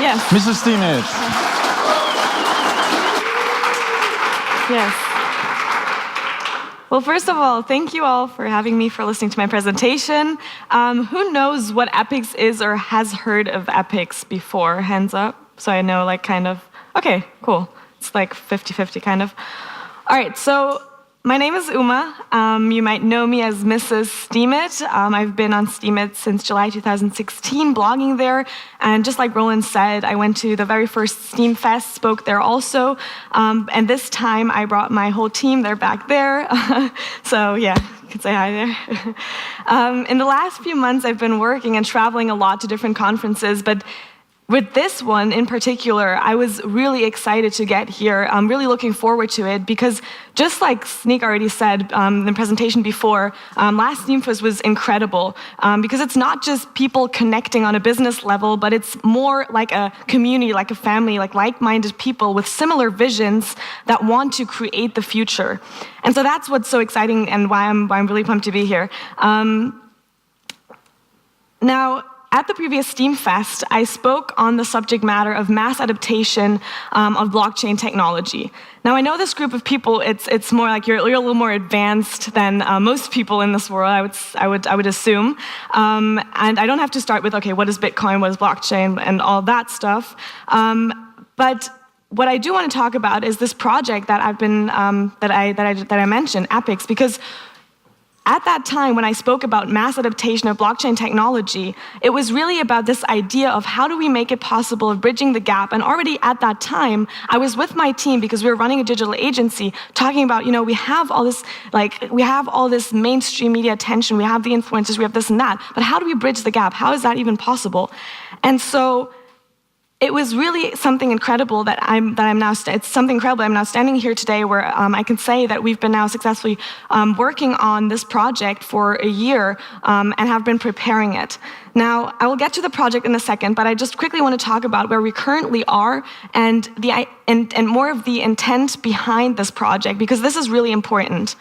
Yes. Mrs. SteemIt. Yes. Well, first of all, thank you all for having me, for listening to my presentation. Who knows what Appics is or has heard of Appics before? Hands up. So I know, like, kind of. Okay, cool. It's like 50-50 kind of. All right, so my name is Uma. You might know me as mrs.steemit. I've been on SteemIt since July 2016, blogging there. And just like Roland said, I went to the very first SteemFest, spoke there also. And this time I brought my whole team. They're back there. So yeah, you can say hi there. In the last few months, I've been working and traveling a lot to different conferences, but with this one in particular, I was really excited to get here. I'm really looking forward to it because, just like Sneak already said in the presentation before, last SteemFest was incredible because it's not just people connecting on a business level, but it's more like a community, like a family, like-minded people with similar visions that want to create the future. And so that's what's so exciting and why I'm really pumped to be here. Now, at the previous SteemFest, I spoke on the subject matter of mass adaptation of blockchain technology. Now, I know this group of people, it's more like you're a little more advanced than most people in this world, I would assume. And I don't have to start with, okay, what is Bitcoin, what is blockchain, and all that stuff. But what I do want to talk about is this project that I've been that I mentioned, Appics, because at that time, when I spoke about mass adaptation of blockchain technology, it was really about this idea of how do we make it possible of bridging the gap. And already at that time, I was with my team because we were running a digital agency, talking about, we have all this mainstream media attention, we have the influencers, we have this and that, but how do we bridge the gap? How is that even possible? And so it was really something incredible that I'm now standing here today where I can say that we've been now successfully working on this project for a year and have been preparing it. Now, I will get to the project in a second, but I just quickly want to talk about where we currently are and more of the intent behind this project, because this is really important.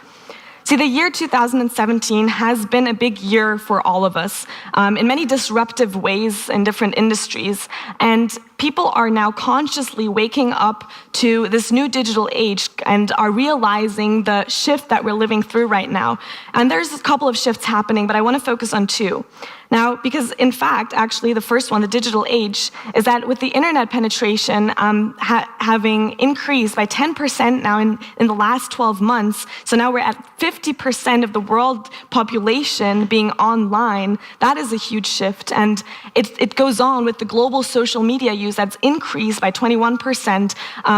See, the year 2017 has been a big year for all of us in many disruptive ways in different industries. And people are now consciously waking up to this new digital age and are realizing the shift that we're living through right now. And there's a couple of shifts happening, but I want to focus on two. Now, because in fact, actually, the first one, the digital age, is that with the internet penetration having increased by 10% now in the last 12 months, so now we're at 50% of the world population being online, that is a huge shift. And it goes on with the global social media use that's increased by 21%,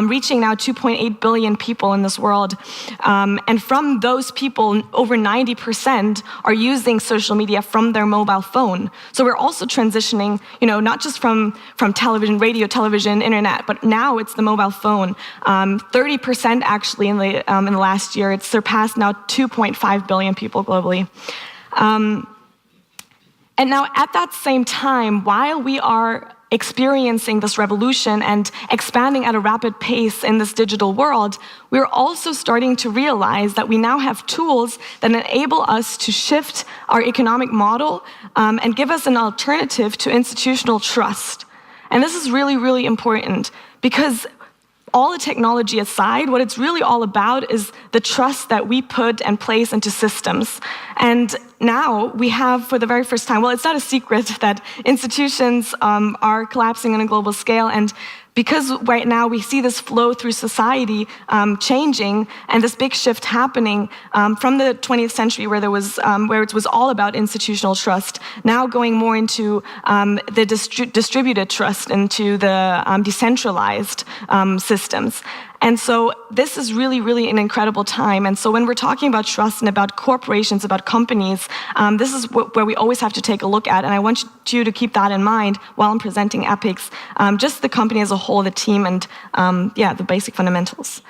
reaching now 2.8 billion people in this world. And from those people, over 90% are using social media from their mobile phone. So we're also transitioning, not just from television, radio, television, internet, but now it's the mobile phone. 30% actually in the last year. It's surpassed now 2.5 billion people globally. And now at that same time, while we are experiencing this revolution and expanding at a rapid pace in this digital world, we're also starting to realize that we now have tools that enable us to shift our economic model and give us an alternative to institutional trust. And this is really, really important because all the technology aside, what it's really all about is the trust that we put and place into systems. And now we have, for the very first time, well, it's not a secret that institutions are collapsing on a global scale. And because right now we see this flow through society changing and this big shift happening from the 20th century where it was all about institutional trust, now going more into the distributed trust, into the decentralized systems. And so this is really, really an incredible time. And so when we're talking about trust and about corporations, about companies, this is where we always have to take a look at. And I want you to keep that in mind while I'm presenting Appics, just the company as a whole, the team, and the basic fundamentals.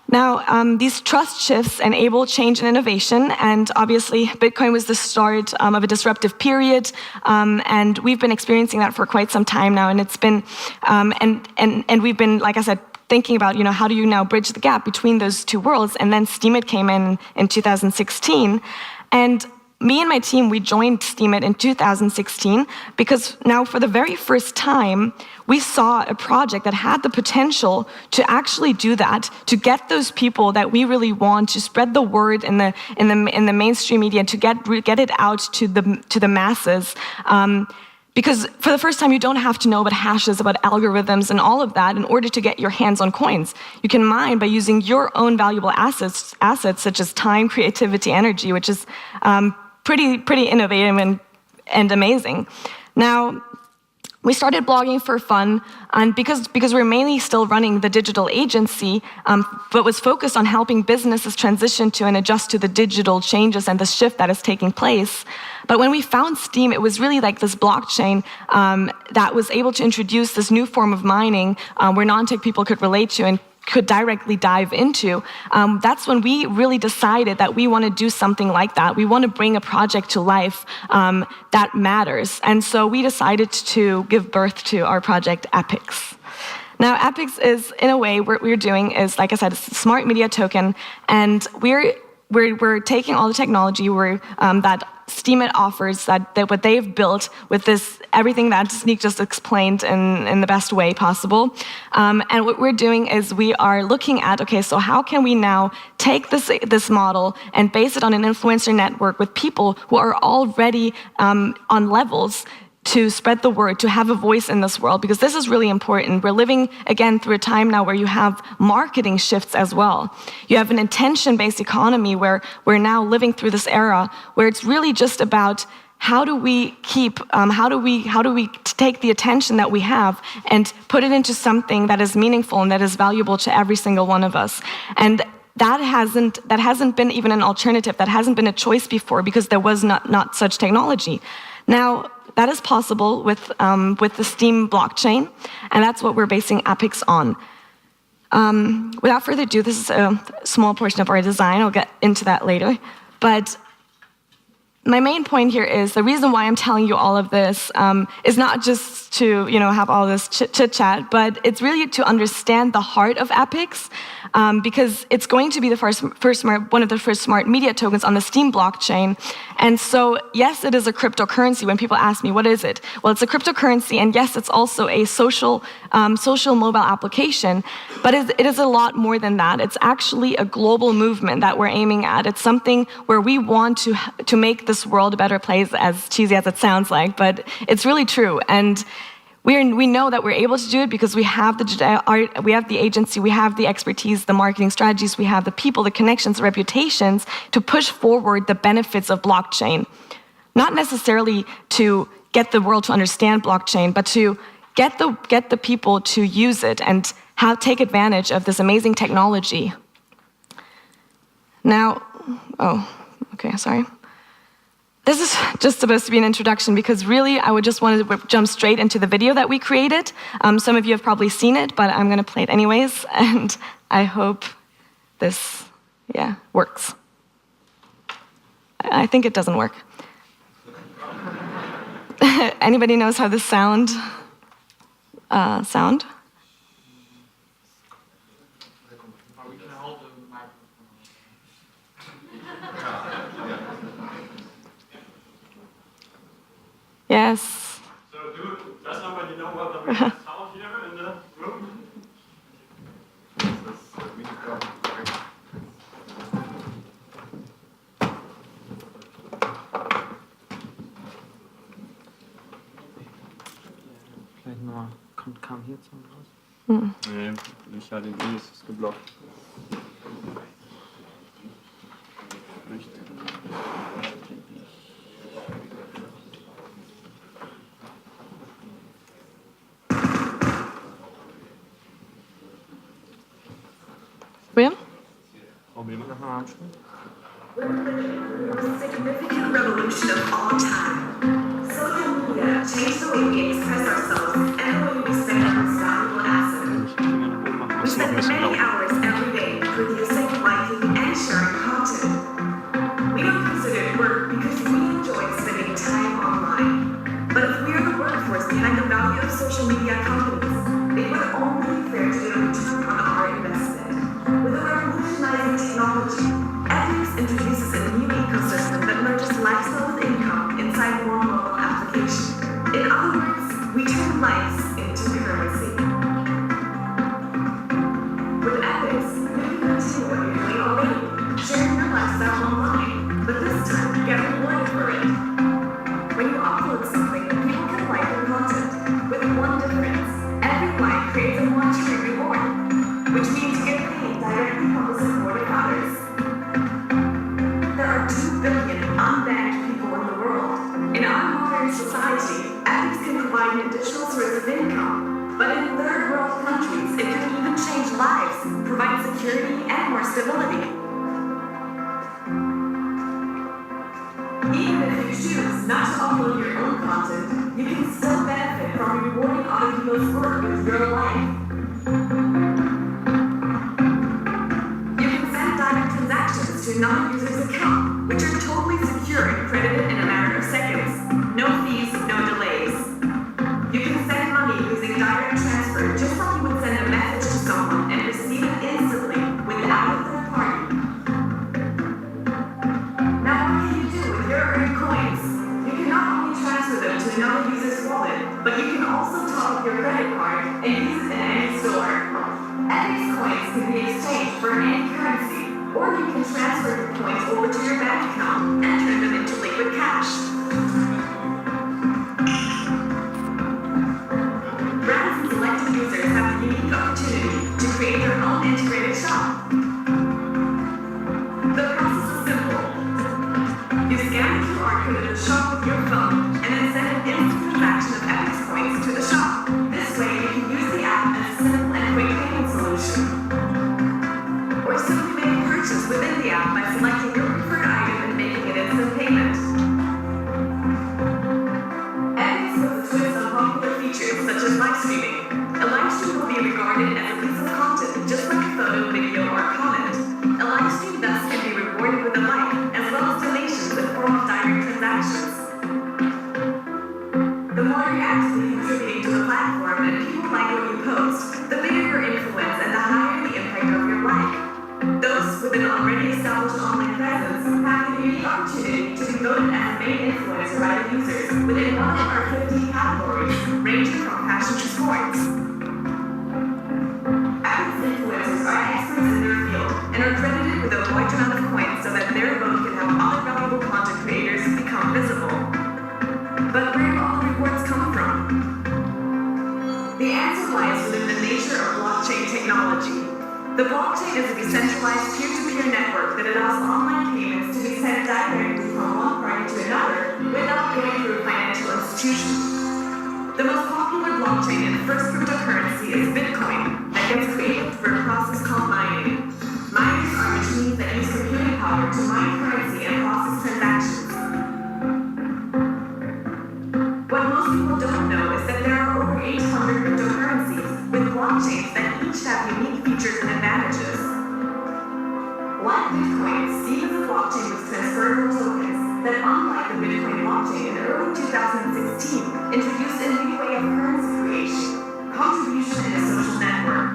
Now, these trust shifts enable change and innovation, and obviously Bitcoin was the start of a disruptive period, and we've been experiencing that for quite some time now, and it's been, and we've been, like I said, thinking about, how do you now bridge the gap between those two worlds? And then SteemIt came in 2016, and me and my team, we joined SteemIt in 2016 because now for the very first time, we saw a project that had the potential to actually do that, to get those people that we really want, to spread the word in the mainstream media, to get it out to the masses. Because for the first time, you don't have to know about hashes, about algorithms, and all of that in order to get your hands on coins. You can mine by using your own valuable assets such as time, creativity, energy, which is pretty innovative and amazing. Now, we started blogging for fun, and because we're mainly still running the digital agency, but was focused on helping businesses transition to and adjust to the digital changes and the shift that is taking place. But when we found Steem, it was really like this blockchain that was able to introduce this new form of mining where non-tech people could relate to and could directly dive into. That's when we really decided that we want to do something like that. We want to bring a project to life that matters. And so we decided to give birth to our project Appics. Now, Appics is, in a way, what we're doing is, like I said, it's a smart media token, and we're taking all the technology that SteemIt offers, that what they've built with this, everything that Sneak just explained in the best way possible. And what we're doing is we are looking at, okay, so how can we now take this model and base it on an influencer network with people who are already on levels to spread the word, to have a voice in this world, because this is really important. We're living, again, through a time now where you have marketing shifts as well. You have an intention-based economy where we're now living through this era where it's really just about how do we take the attention that we have and put it into something that is meaningful and that is valuable to every single one of us. And that hasn't been even an alternative, that hasn't been a choice before because there was not such technology. Now, that is possible with the Steem blockchain, and that's what we're basing Appics on. Without further ado, this is a small portion of our design. I'll get into that later. But my main point here is the reason why I'm telling you all of this is not just to have all this chit-chat, but it's really to understand the heart of Appics, because it's going to be the one of the first smart media tokens on the Steem blockchain. And so, yes, it is a cryptocurrency. When people ask me, what is it? Well, it's a cryptocurrency, and yes, it's also a social mobile application, but it is a lot more than that. It's actually a global movement that we're aiming at. It's something where we want to make this world a better place, as cheesy as it sounds like, but it's really true. And we know that we're able to do it because we have the agency, we have the expertise, the marketing strategies, we have the people, the connections, the reputations to push forward the benefits of blockchain. Not necessarily to get the world to understand blockchain, but to get the people to use it and take advantage of this amazing technology. Now, sorry. This is just supposed to be an introduction because really I would just want to jump straight into the video that we created. Some of you have probably seen it, but I'm going to play it anyways, and I hope this, works. I think it doesn't work. Anybody knows how this sound? Yes. So does somebody know what the sound here in the room? Vielleicht mal, kam hier zum raus? Nee, nicht halt den ist es geblockt. Nicht. William? Probleme nach einem Armstuhl? We're living the most significant revolution of all time. Social media changed the way we express ourselves and the way we spend our most valuable asset. We spend many hours every day producing, liking, and sharing content. We don't consider it work because we enjoy spending time online. But if we are the workforce behind the value of social media companies, it would only be fair to get a return on our investment. With a revolutionizing technology, Appics introduces a new ecosystem that merges lifestyle source of income. But in third world countries, it could even change lives, provide security and more stability. Even if you choose not to upload your own content, you can still benefit from rewarding other people's work with your life. You can send direct transactions to another user's account, which are totally secure and credited in a matter of seconds. No fees, no delays. You can send money using direct transfer, just like you would send a message to someone and receive it instantly without a third party. Now, what can you do with your earned coins? You can not only transfer them to another user's wallet, but you can also top up your credit card and use it in any store. Appics coins can be exchanged for any currency, or you can transfer your coins over to your bank account and turn them into liquid cash. Brands and selected users have the unique opportunity to create their own integrated shop. The process is simple. You scan the QR code of the shop with your phone and then send an instant transaction of Appics coins to the shop. This way, you can use the app as a simple and quick payment solution. Or simply make a purchase within the app by selecting your preferred item and making an instant payment. Appics puts a twist on popular features such as live streaming. A live stream will be regarded as a piece of content, just like a photo, video, or comment. A live stream thus can be rewarded with a like, as well as donations in the form of direct transactions. The more you're actively contributing to the platform and people like what you post, the bigger your influence and the higher the impact of your like. Those with an already established online presence have the unique opportunity to be voted as a main influencer by the users within one of our 15 categories, ranging from fashion to sports. Appics influencers are experts in their field and are credited with a large amount of coins so that their vote can help other valuable content creators become visible. But where do all the rewards come from? The answer lies within the nature of blockchain technology. The blockchain is a decentralized peer-to-peer network that allows online payments to be sent directly from one party to another without going through a financial institution. The most popular blockchain and first cryptocurrency is Bitcoin, that gets created through a process called mining. Miners are machines that use computing power to mine currency and process transactions. What most people don't know is that there are over 800 cryptocurrencies with blockchains that each have unique features and advantages. Like Bitcoin, Steem is a blockchain with transferable tokens that, unlike the Bitcoin blockchain in early 2016, introduced a new way of currency creation, contribution in a social network.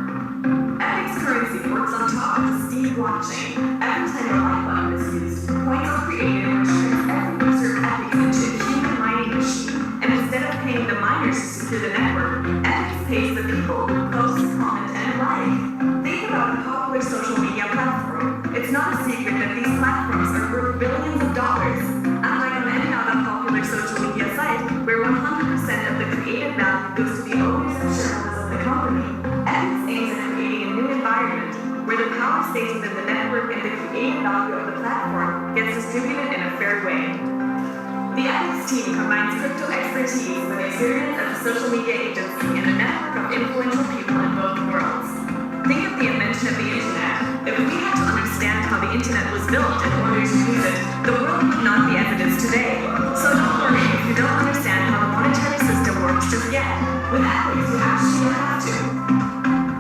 Appics currency works on top of the Steem blockchain. Every time a like button is used, coins are created which turns every user of Appics into a human mining machine. And instead of paying the miners to secure the network, Appics pays the people who post, comment, and like. Think about a popular social media platform. It's not a secret that these platforms are worth billions of dollars. Unlike on any other popular social media site, where 100% of the created value goes to the owners and shareholders of the company, Appics aims at creating a new environment where the power stays within the network and the created value of the platform gets distributed in a fair way. The Appics team combines crypto expertise with experience as a social media agency and a network of influential people in both worlds. Think of the invention of the internet. If we had to understand how the internet was built in order to use it, the world would not be as it is today. So don't worry if you don't understand how the monetary system works just yet. With Appics, you actually don't have to.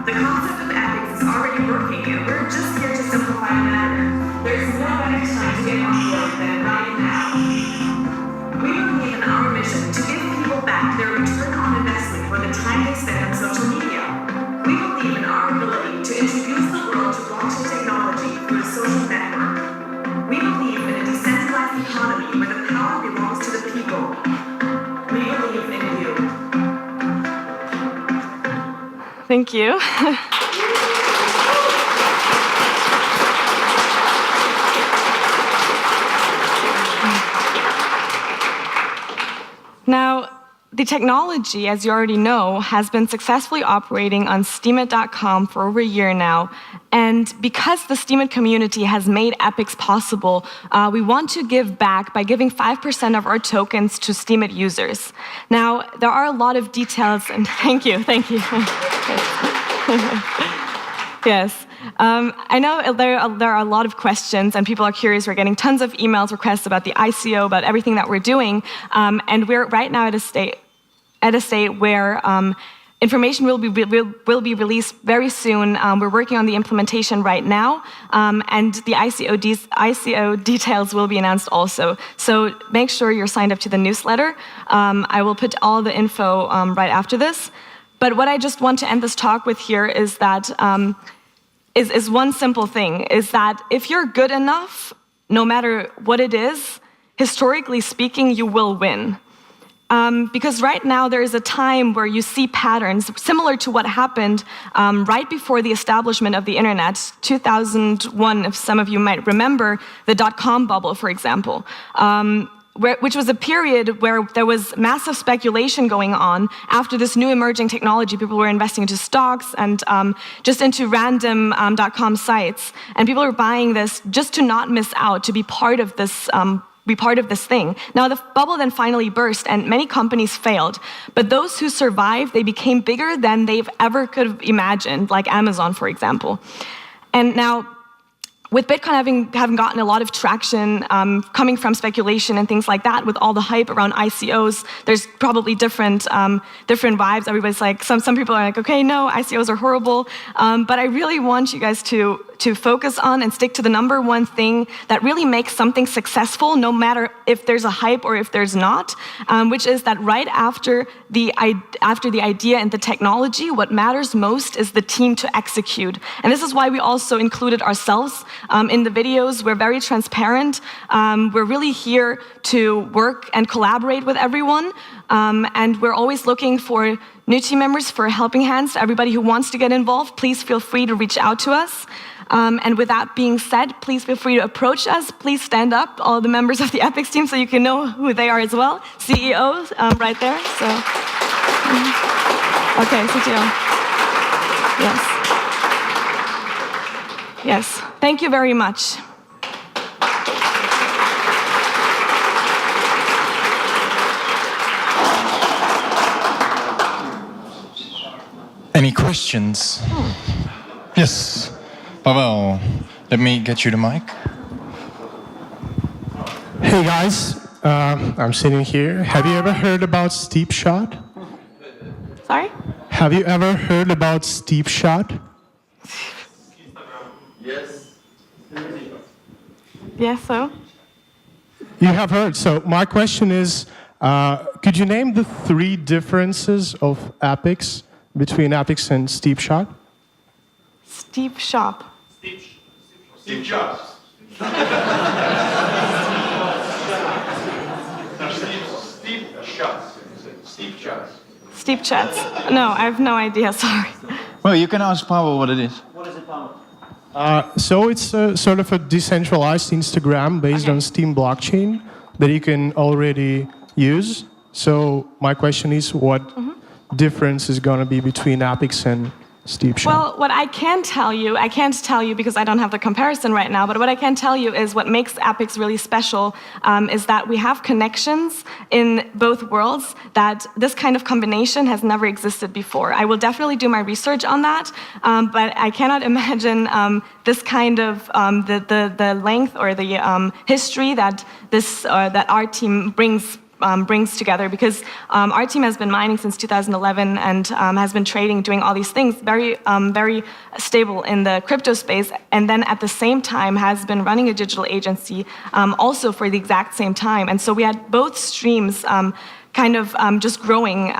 The concept of Appics is already working, and we're just here to simplify the matter. There's no better time to get on board than right now. We believe in our mission to give people back their return on investment for the time they spend on social media. We believe in our ability to introduce the world to blockchain technology through a social network. We believe in a decentralized economy where the power belongs to the people. We believe in you. Thank you. Now, the technology, as you already know, has been successfully operating on SteemIt.com for over a year now. And because the SteemIt community has made Appics possible, we want to give back by giving 5% of our tokens to SteemIt users. Now, there are a lot of details, and thank you. Yes. I know there are a lot of questions, and people are curious. We're getting tons of emails, requests about the ICO, about everything that we're doing, and we're right now at a state where information will be released very soon. We're working on the implementation right now, and the ICO details will be announced also. So make sure you're signed up to the newsletter. I will put all the info right after this. But what I just want to end this talk with here is that is one simple thing, is that if you're good enough, no matter what it is, historically speaking, you will win. Because right now there is a time where you see patterns similar to what happened right before the establishment of the internet, 2001, if some of you might remember, the dot-com bubble, for example. Which was a period where there was massive speculation going on after this new emerging technology. People were investing into stocks and just into random .com sites. And people were buying this just to not miss out, to be part of this thing. Now, the bubble then finally burst, and many companies failed. But those who survived, they became bigger than they've ever could have imagined, like Amazon, for example. And now, with Bitcoin having gotten a lot of traction coming from speculation and things like that, with all the hype around ICOs, there's probably different vibes. Everybody's like, some people are like, okay, no, ICOs are horrible. But I really want you guys to focus on and stick to the number one thing that really makes something successful, no matter if there's a hype or if there's not, which is that right after the idea and the technology, what matters most is the team to execute. And this is why we also included ourselves in the videos. We're very transparent. We're really here to work and collaborate with everyone. And we're always looking for new team members, for helping hands. Everybody who wants to get involved, please feel free to reach out to us. And with that being said, please feel free to approach us. Please stand up, all the members of the Appics team, so you can know who they are as well. CEOs, right there. So, okay, CTO. Yes. Yes. Thank you very much. Any questions? Yes. Pavel, let me get you the mic. Hey guys, I'm sitting here. Have you ever heard about Steep Shot? Sorry? Have you ever heard about Steep Shot? Yes. Yes, so? You have heard. So my question is, could you name the 3 differences of Appics between Appics and Steep Shot? Steep shop. Steve Jobs. Steve Jobs. Steep chats. No, I have no idea, sorry. Well, you can ask Pavel what it is. What is it, Pavel? So it's sort of a decentralized Instagram based on Steem blockchain that you can already use. So my question is, what difference is going to be between Appics and Steep Shot? Well, what I can't tell you because I don't have the comparison right now, but what I can tell you is what makes Appics really special is that we have connections in both worlds that this kind of combination has never existed before. I will definitely do my research on that, but I cannot imagine this kind of the length or the history that that our team brings together, because our team has been mining since 2011 and has been trading, doing all these things, very stable in the crypto space, and then at the same time has been running a digital agency also for the exact same time. And so we had both streams kind of just growing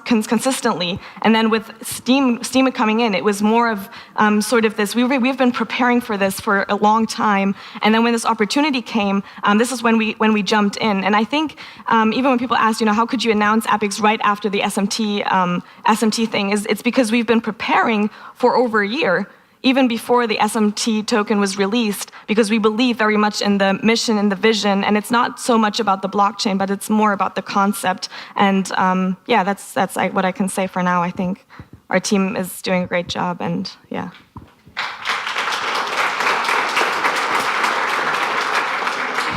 consistently. And then with SteemIt coming in, it was more of sort of this, we've been preparing for this for a long time. And then when this opportunity came, this is when we jumped in. And I think even when people ask, how could you announce Appics right after the SMT thing, it's because we've been preparing for over a year. even before the SMT token was released, because we believe very much in the mission and the vision, and it's not so much about the blockchain, but it's more about the concept. And yeah, that's what I can say for now. I think our team is doing a great job, and yeah.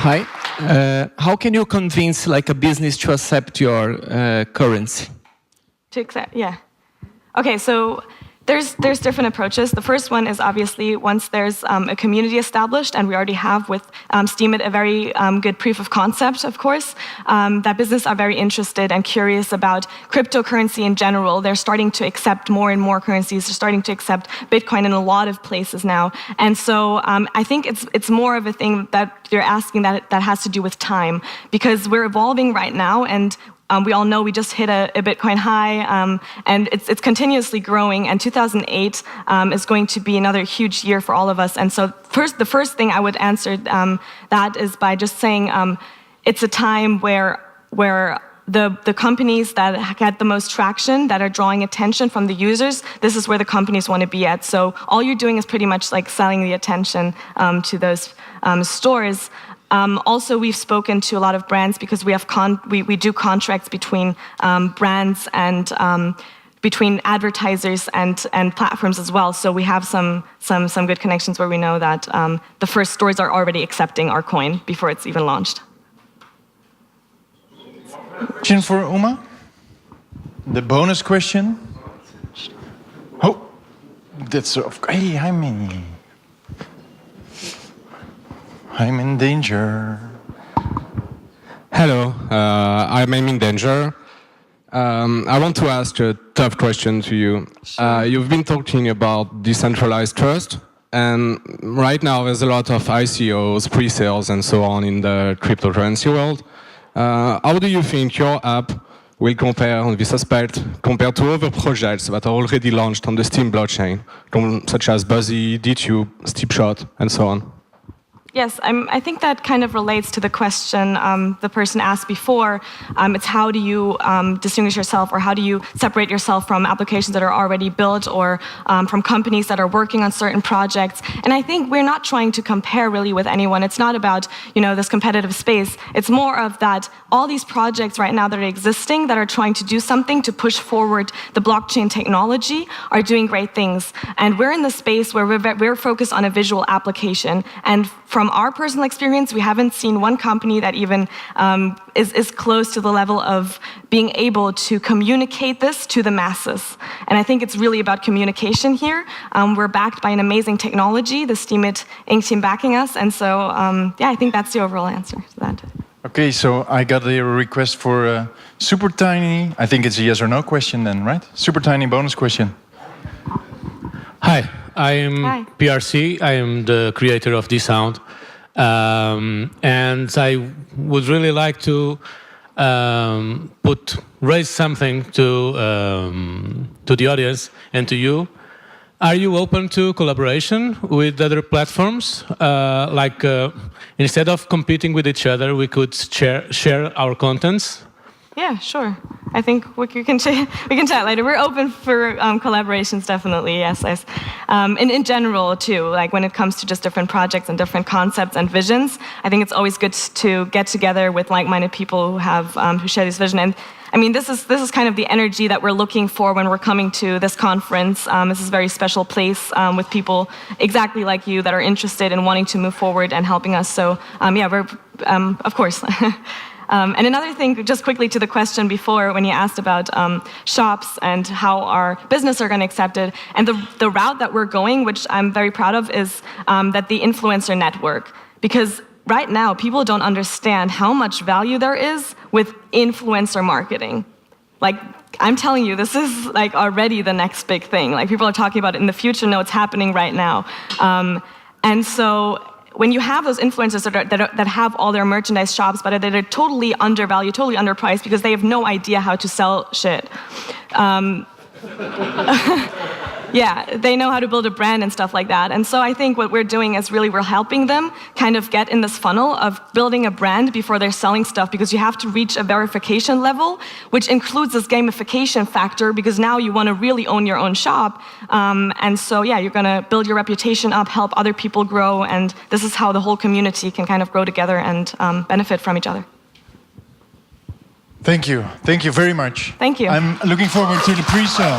Hi. How can you convince like a business to accept your currency? To accept, yeah. Okay, so there's different approaches. The first one is obviously once there's a community established, and we already have with SteemIt a very good proof of concept, of course, that businesses are very interested and curious about cryptocurrency in general. They're starting to accept more and more currencies. They're starting to accept Bitcoin in a lot of places now. And so I think it's more of a thing that you're asking that has to do with time, because we're evolving right now, and we all know we just hit a Bitcoin high, and it's continuously growing, and 2008 is going to be another huge year for all of us. And so the first thing I would answer that is by just saying it's a time where the companies that get the most traction, that are drawing attention from the users, this is where the companies want to be at. So all you're doing is pretty much like selling the attention to those stores. Also, we've spoken to a lot of brands because we do contracts between brands and between advertisers and platforms as well. So we have some good connections where we know that the first stores are already accepting our coin before it's even launched. Question for Uma? The bonus question? Oh, that's hey, Jaime. I'm in danger. Hello, I'm in danger. I want to ask a tough question to you. You've been talking about decentralized trust, and right now there's a lot of ICOs, pre-sales, and so on in the cryptocurrency world. How do you think your app will compare on this aspect compared to other projects that are already launched on the Steem blockchain, such as Buzzy, DTube, Steepshot, and so on? Yes, I think that kind of relates to the question the person asked before. It's how do you distinguish yourself, or how do you separate yourself from applications that are already built, or from companies that are working on certain projects. And I think we're not trying to compare really with anyone. It's not about this competitive space. It's more of that all these projects right now that are existing, that are trying to do something to push forward the blockchain technology, are doing great things. And we're in the space where we're focused on a visual application. And from our personal experience, we haven't seen one company that even is close to the level of being able to communicate this to the masses. And I think it's really about communication here. We're backed by an amazing technology, the SteemIt Inc. team backing us. And so, yeah, I think that's the overall answer to that. Okay, so I got a request for a super tiny, I think it's a yes or no question then, right? Super tiny bonus question. Hi, I am PRC. I am the creator of this sound. And I would really like to raise something to the audience and to you. Are you open to collaboration with other platforms? Instead of competing with each other, we could share our contents? Yeah, sure. I think we can chat later. We're open for collaborations, definitely, yes. And in general, too, like when it comes to just different projects and different concepts and visions, I think it's always good to get together with like-minded people who share this vision. And I mean, this is kind of the energy that we're looking for when we're coming to this conference. This is a very special place with people exactly like you that are interested in wanting to move forward and helping us. So yeah, we're, of course. And another thing, just quickly to the question before when you asked about shops and how our business are going to accept it, and the route that we're going, which I'm very proud of, is that the influencer network. Because right now, people don't understand how much value there is with influencer marketing. Like, I'm telling you, this is like already the next big thing. Like, people are talking about it in the future. No, it's happening right now. And so when you have those influencers that have all their merchandise shops, but that are totally undervalued, totally underpriced, because they have no idea how to sell shit. Yeah, they know how to build a brand and stuff like that. And so I think what we're doing is really we're helping them kind of get in this funnel of building a brand before they're selling stuff, because you have to reach a verification level, which includes this gamification factor, because now you want to really own your own shop. And so, yeah, you're going to build your reputation up, help other people grow, and this is how the whole community can kind of grow together and benefit from each other. Thank you. Thank you very much. Thank you. I'm looking forward to the pre-sale.